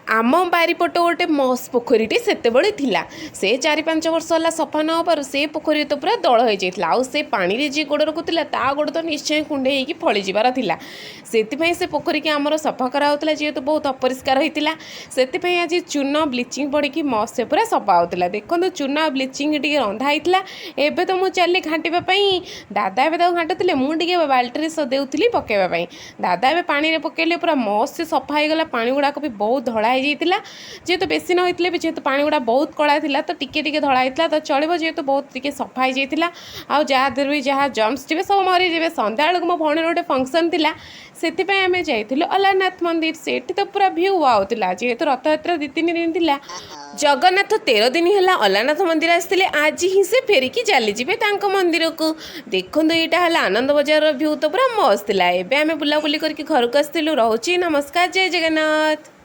आम बारीपट गोटे मस पोखरीटे सेतेबळे थिला से 4-5 वर्ष होला सफा न होबारु से पोखरी तो पूरा दल हो जाइतला आउ से पानी रे जी गोड़ रखुतिला ता गोड़ तो निश्चय कुंडे होइकी फळी जिबार थिला सेतिपई से पोखरी के आमर सफा करा होतला जेहेतु बहुत अपरिष्कार होइतिला सेतिपई आज चून ब्लीचिंग पड़िकी मस से पूरा सफा होतला देखंतु चून ब्लीचिंग टिके रंधा होइतला एबे तो मु चली घांटीबा पई दादा एबे तो घांटुतिले मु टिके बाल्टी रे सदेउतिली पकेबा पई दादा एबे पानी रे पकेले पूरा मस से सफा हो गला पानी गुडा को भी बहुत धड़ा जेहेतु बेसी न होते भी जेहेतु पानी गुड़ा बहुत कला था तो टिके टिके धड़ा होता तो चलो जेहेतु बहुत टिके सफा हो जाता आउ जहाँ भी जहाँ जम्स थे सब मरी जाए सन्ध्या बेलू मो भौणी गोटे फंक्शन था से आम जाइलु अलारनाथ मंदिर से तो पूरा भ्यू आउला जेहेतु रथयात्रा 2-3 दिन था जगन्नाथ 13 दिन है अलारनाथ मंदिर आसते आज ही से फेरिकी चलीजे मंदिर को देखो यहाँ है आनंद बजार भ्यू तो पूरा मस्त था एवं आम बुलाबुली करके घर को आसलु रोचे नमस्कार जय जगन्नाथ।